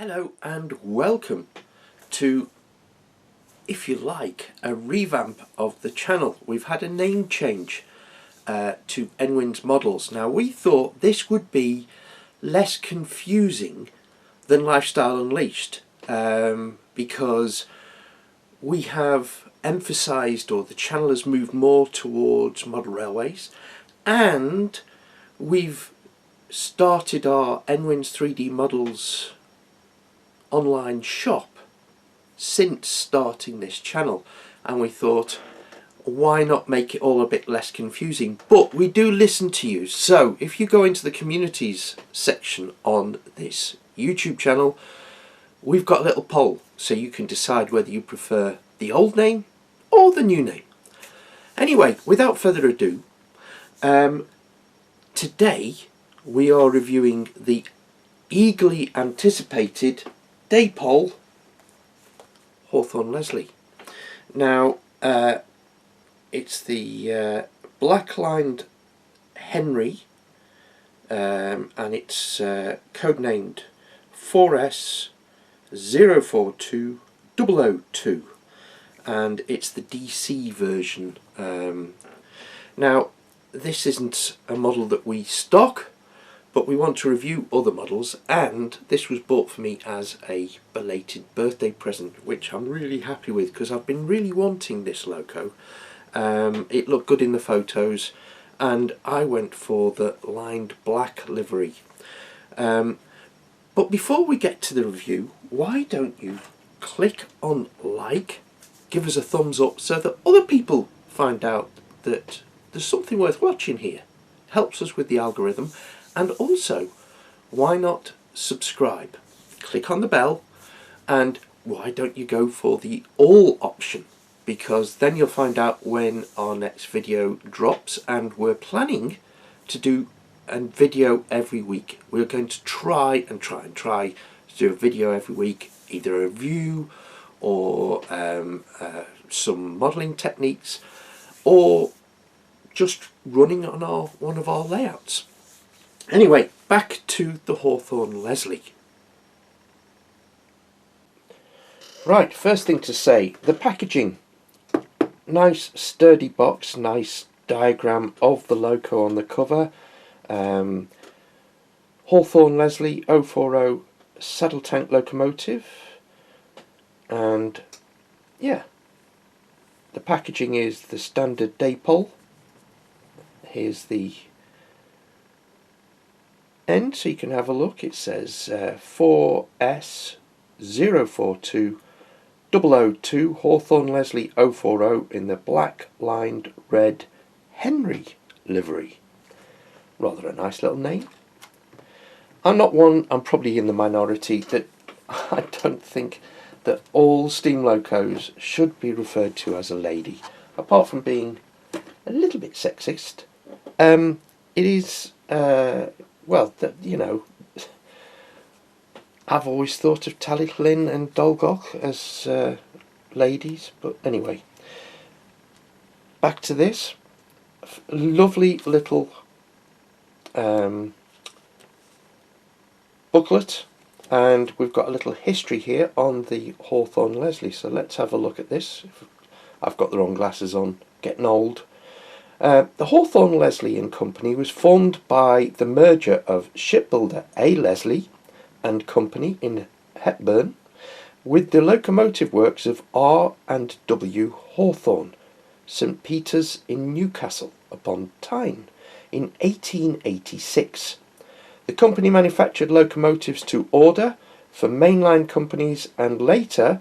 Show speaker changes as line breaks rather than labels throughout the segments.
Hello and welcome to, if you like, a revamp of the channel. We've had a name change to Enwins Models. Now we thought this would be less confusing than Lifestyle Unleashed because we have emphasised, or the channel has moved more towards model railways, and we've started our Enwins 3D Models online shop since starting this channel, and we thought, why not make it all a bit less confusing? But we do listen to you, so if you go into the communities section on this YouTube channel, we've got a little poll so you can decide whether you prefer the old name or the new name. Anyway, without further ado, today we are reviewing the eagerly anticipated Dapol Hawthorn Leslie. Now it's the black-lined Henry, and it's codenamed 4S042002, and it's the DC version. Now this isn't a model that we stock, but we want to review other models, and this was bought for me as a belated birthday present, which I'm really happy with because I've been really wanting this loco. It looked good in the photos, and I went for the lined black livery. But before we get to the review, why don't you click on like, give us a thumbs up so that other people find out that there's something worth watching here. It helps us with the algorithm. And also, why not subscribe? Click on the bell, and why don't you go for the all option? Because then you'll find out when our next video drops, and we're planning to do a video every week. We're going to try to do a video every week, either a review or some modelling techniques, or just running on one of our layouts. Anyway, back to the Hawthorn Leslie. Right, first thing to say, the packaging. Nice sturdy box, nice diagram of the loco on the cover. Hawthorn Leslie 040 saddle tank locomotive. And yeah, the packaging is the standard Dapol. Here's the end so you can have a look. It says 4S042002 Hawthorn Leslie 040 in the black lined red Henry livery. Rather a nice little name. I'm probably in the minority that I don't think that all steam locos should be referred to as a lady, apart from being a little bit sexist. It is well, you know, I've always thought of Tallyllyn and Dolgoch as ladies, but anyway, back to this. Lovely little booklet, and we've got a little history here on the Hawthorn Leslie, so let's have a look at this. I've got the wrong glasses on, getting old. The Hawthorn Leslie and Company was formed by the merger of shipbuilder A. Leslie and Company in Hepburn with the locomotive works of R. and W. Hawthorn, St. Peter's in Newcastle upon Tyne, in 1886. The company manufactured locomotives to order for mainline companies, and later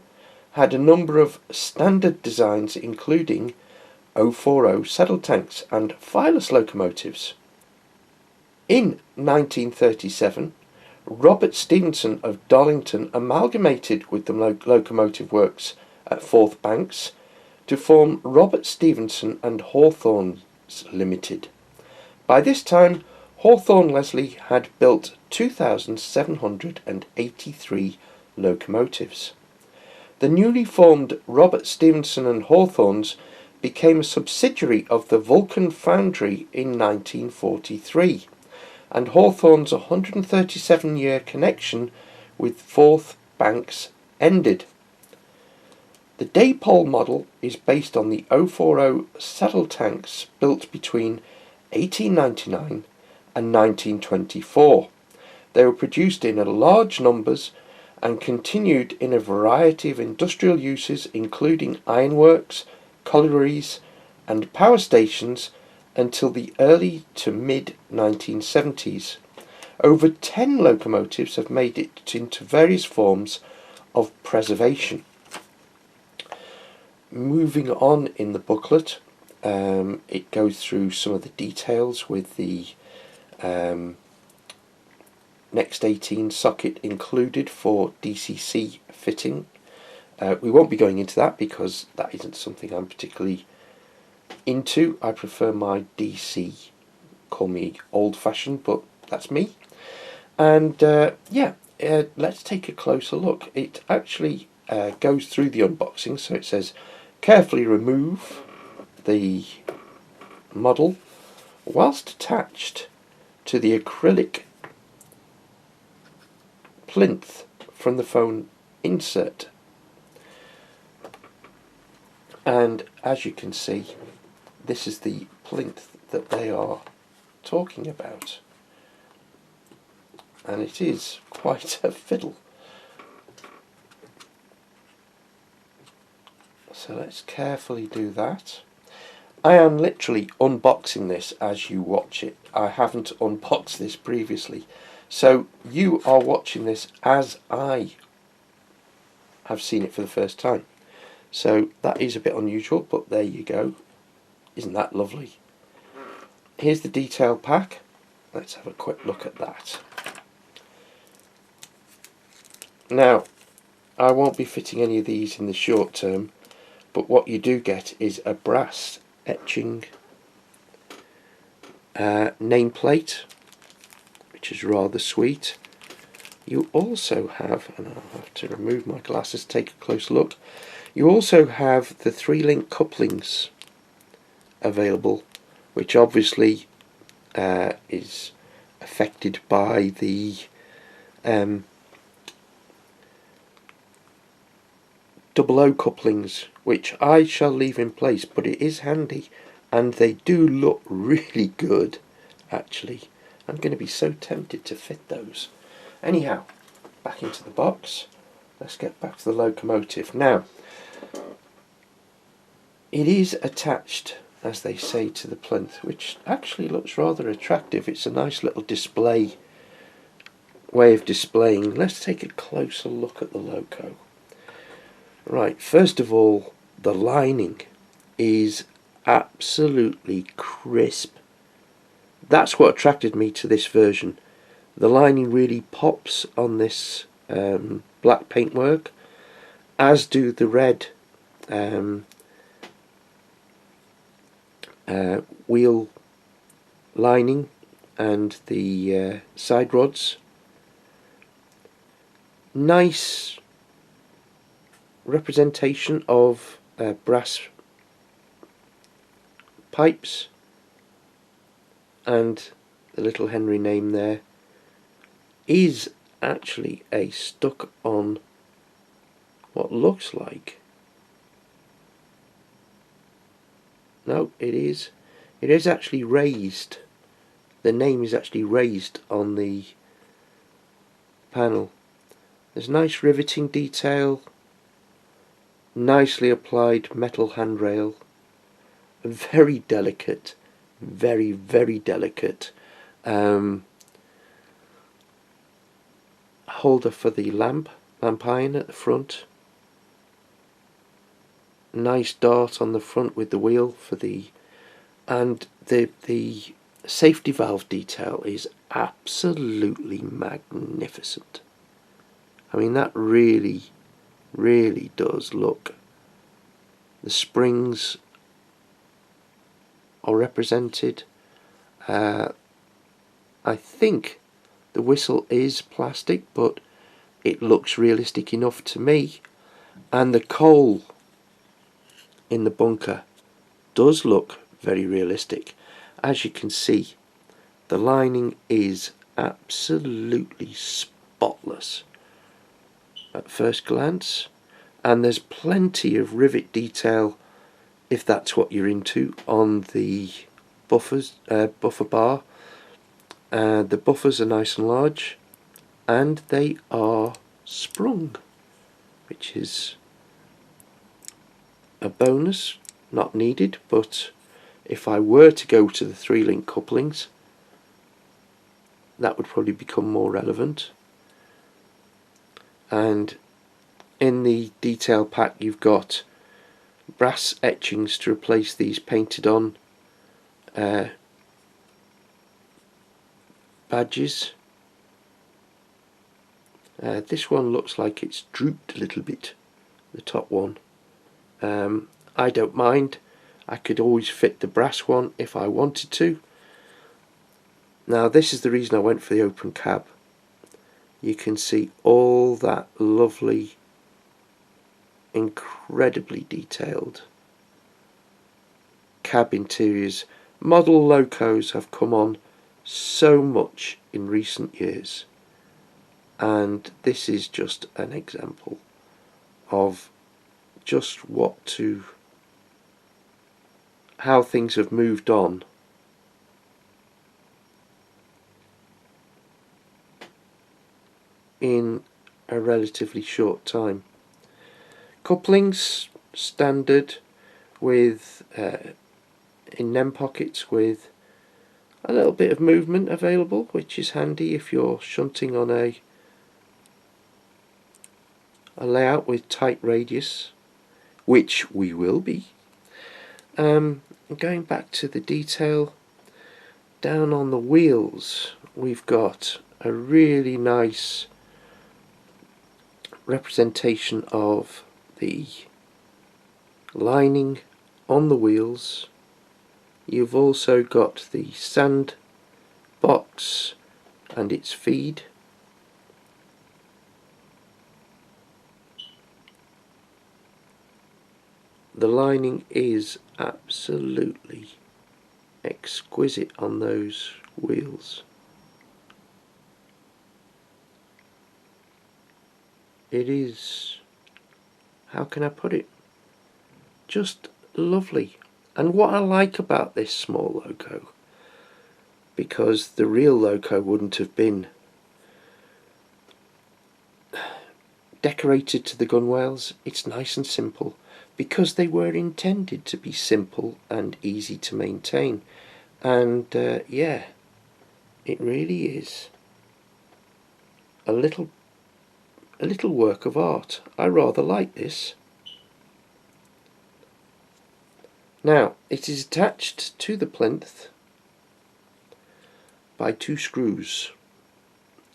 had a number of standard designs including 040 saddle tanks and fireless locomotives. In 1937, Robert Stephenson of Darlington amalgamated with the locomotive works at Forth Banks to form Robert Stephenson and Hawthorns Limited. By this time, Hawthorn Leslie had built 2,783 locomotives. The newly formed Robert Stephenson and Hawthorns became a subsidiary of the Vulcan Foundry in 1943, and Hawthorn's 137-year connection with fourth banks ended. The Dapol model is based on the 040 saddle tanks built between 1899 and 1924. They were produced in large numbers and continued in a variety of industrial uses, including ironworks, collieries and power stations, until the early to mid 1970s. Over 10 locomotives have made it into various forms of preservation. Moving on in the booklet, it goes through some of the details with the Next 18 socket included for DCC fitting. We won't be going into that because that isn't something I'm particularly into. I prefer my DC. Call me old-fashioned, but that's me. And let's take a closer look. It actually goes through the unboxing, so it says carefully remove the model whilst attached to the acrylic plinth from the phone insert. And as you can see, this is the plinth that they are talking about, and it is quite a fiddle. So let's carefully do that. I am literally unboxing this as you watch it. I haven't unboxed this previously, so you are watching this as I have seen it for the first time. So that is a bit unusual, but there you go. Isn't that lovely? Here's the detail pack. Let's have a quick look at that. Now, I won't be fitting any of these in the short term, but what you do get is a brass etching nameplate, which is rather sweet. You also have, and I'll have to remove my glasses to take a close look, you also have the 3-link couplings available, which obviously is affected by the double O couplings, which I shall leave in place, but it is handy and they do look really good actually. I'm going to be so tempted to fit those. Anyhow, back into the box. Let's get back to the locomotive. Now, it is attached, as they say, to the plinth, which actually looks rather attractive. It's a nice little display way of displaying. Let's take a closer look at the loco. Right, first of all, the lining is absolutely crisp. That's what attracted me to this version. The lining really pops on this black paintwork, as do the red wheel lining and the side rods. Nice representation of brass pipes, and the little Henry name there is actually a stuck on what looks like, no, it is actually raised. The name is actually raised on the panel. There's nice riveting detail, nicely applied metal handrail, very delicate, very delicate holder for the lamp iron at the front. Nice dart on the front with the wheel for the, and the safety valve detail is absolutely magnificent. I mean, that really does look. The springs are represented. I think the whistle is plastic, but it looks realistic enough to me, and the coal in the bunker does look very realistic. As you can see, the lining is absolutely spotless. at first glance, and there's plenty of rivet detail if that's what you're into on the buffer bar. The buffers are nice and large, and they are sprung, which is a bonus, not needed, but if I were to go to the 3-link couplings, that would probably become more relevant. And in the detail pack you've got brass etchings to replace these painted on badges. This one looks like it's drooped a little bit, the top one. I don't mind. I could always fit the brass one if I wanted to. Now this is the reason I went for the open cab. You can see all that lovely, incredibly detailed cab interiors. Model locos have come on so much in recent years, and this is just an example of just how things have moved on in a relatively short time. Couplings standard with in NEM pockets with a little bit of movement available, which is handy if you're shunting on a layout with tight radius, which we will be. Going back to the detail, down on the wheels we've got a really nice representation of the lining on the wheels. You've also got the sand box and its feed. The lining is absolutely exquisite on those wheels. It is, how can I put it, just lovely. And what I like about this small loco, because the real loco wouldn't have been decorated to the gunwales, it's nice and simple, because they were intended to be simple and easy to maintain. And yeah, it really is a little work of art. I rather like this. Now, it is attached to the plinth by 2 screws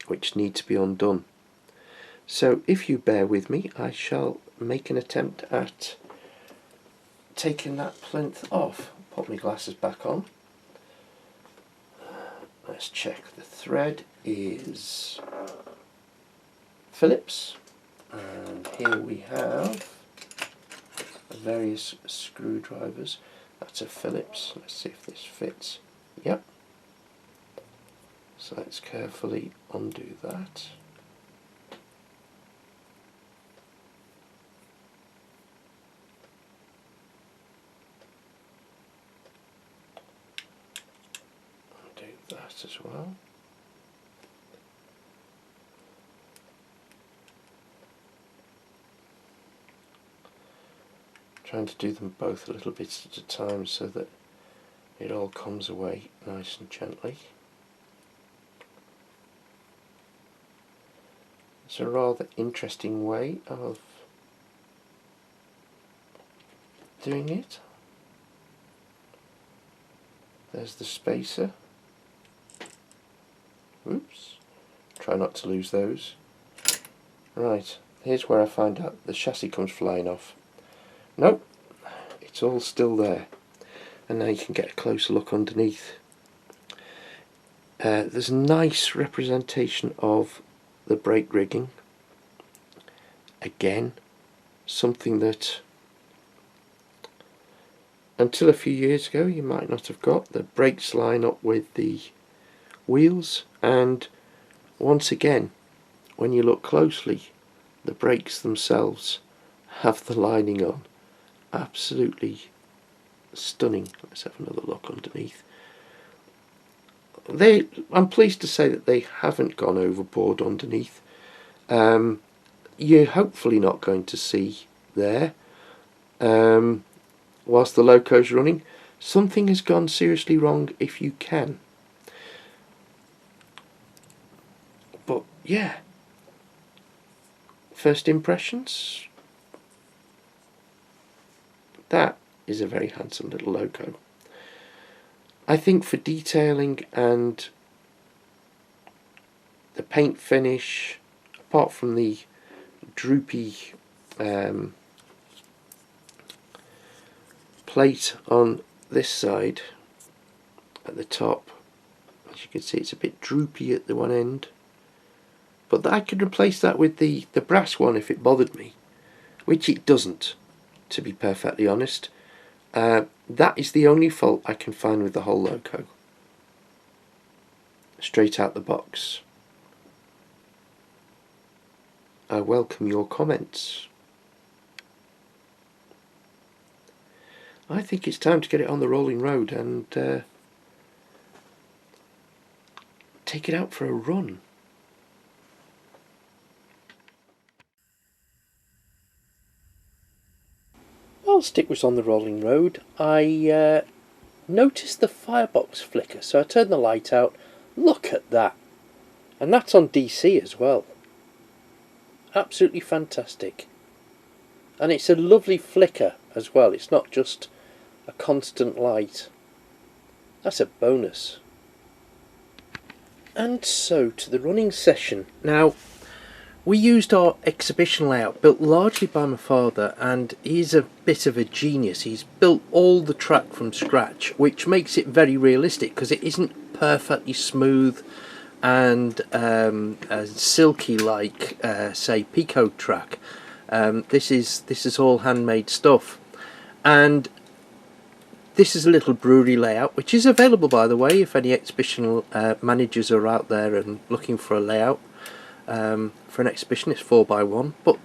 which need to be undone. So if you bear with me, I shall make an attempt at taking that plinth off. Put my glasses back on. Let's check. The thread is Phillips, and here we have various screwdrivers. That's a Phillips. Let's see if this fits. Yep. So let's carefully undo that. Undo that as well. Trying to do them both a little bit at a time so that it all comes away nice and gently. It's a rather interesting way of doing it. There's the spacer. Oops. Try not to lose those. Right, here's where I find out the chassis comes flying off. Nope, it's all still there. And now you can get a closer look underneath. There's a nice representation of the brake rigging. Again, something that until a few years ago you might not have got. The brakes line up with the wheels, and once again, when you look closely, the brakes themselves have the lining on. Absolutely stunning. Let's have another look underneath. I'm pleased to say that they haven't gone overboard underneath. You're hopefully not going to see there, whilst the loco's running. Something has gone seriously wrong if you can. But yeah, first impressions, that is a very handsome little loco. I think for detailing and the paint finish, apart from the droopy plate on this side at the top, as you can see it's a bit droopy at the one end, but I could replace that with the brass one if it bothered me, which it doesn't, to be perfectly honest. That is the only fault I can find with the whole loco, straight out the box. I welcome your comments. I think it's time to get it on the rolling road and take it out for a run. While Stick was on the rolling road, I noticed the firebox flicker, so I turned the light out. Look at that! And that's on DC as well. Absolutely fantastic. And it's a lovely flicker as well, it's not just a constant light. That's a bonus. And so to the running session. Now, we used our exhibition layout built largely by my father, and he's a bit of a genius. He's built all the track from scratch, which makes it very realistic because it isn't perfectly smooth and silky like say Pico track. This is all handmade stuff, and this is a little brewery layout which is available, by the way, if any exhibition managers are out there and looking for a layout for an exhibition. It's 4x1, but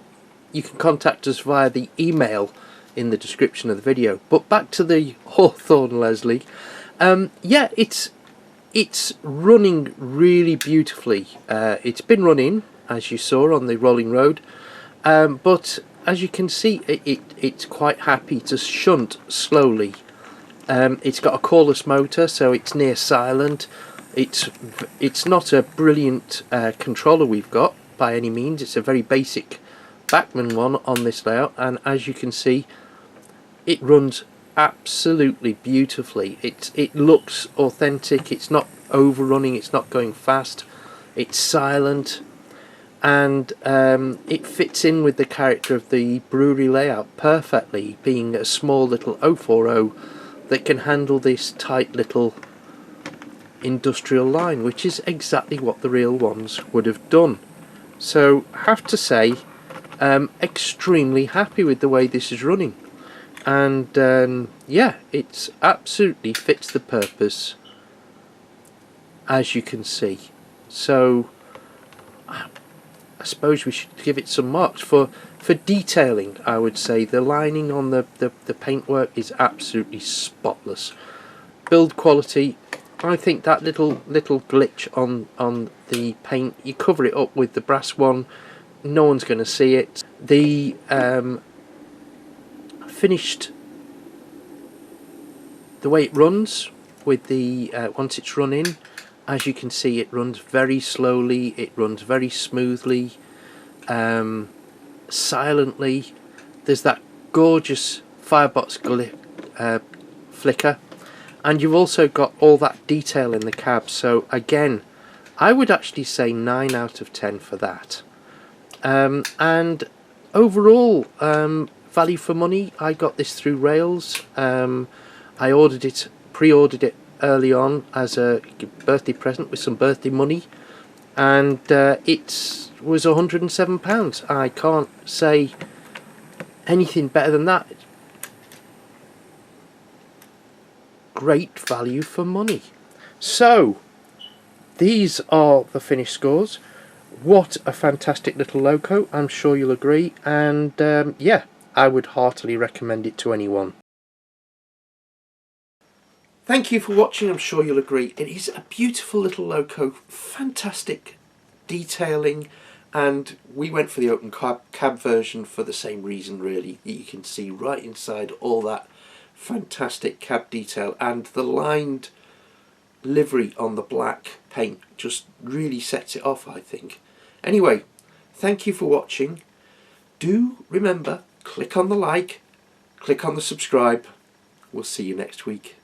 you can contact us via the email in the description of the video. But back to the Hawthorn Leslie. Yeah, it's running really beautifully. It's been running, as you saw, on the rolling road, but as you can see, it's quite happy to shunt slowly. It's got a cordless motor, so it's near silent. It's not a brilliant controller we've got by any means. It's a very basic Bachmann one on this layout, and as you can see, it runs absolutely beautifully. It looks authentic. It's not overrunning. It's not going fast. It's silent, and it fits in with the character of the brewery layout perfectly, being a small little 040 that can handle this tight little industrial line, which is exactly what the real ones would have done. So have to say, extremely happy with the way this is running, and yeah, it's absolutely fits the purpose, as you can see. So I suppose we should give it some marks for detailing. I would say the lining on the paintwork is absolutely spotless. Build quality, I think that little glitch on the paint, you cover it up with the brass one, no one's going to see it. The finished, the way it runs with the once it's run in, as you can see, it runs very slowly, it runs very smoothly, silently. There's that gorgeous firebox flicker, and you've also got all that detail in the cab. So again, I would actually say 9 out of 10 for that. And overall, value for money. I got this through Rails. I pre-ordered it early on as a birthday present with some birthday money, and it was £107. I can't say anything better than that. Great value for money. So these are the finished scores. what a fantastic little loco, I'm sure you'll agree, and yeah, I would heartily recommend it to anyone. Thank you for watching, I'm sure you'll agree. It is a beautiful little loco, fantastic detailing, and we went for the open cab version for the same reason really. You can see right inside all that fantastic cab detail, and the lined livery on the black paint just really sets it off, I think. Anyway, thank you for watching. Do remember, click on the like, click on the subscribe. We'll see you next week.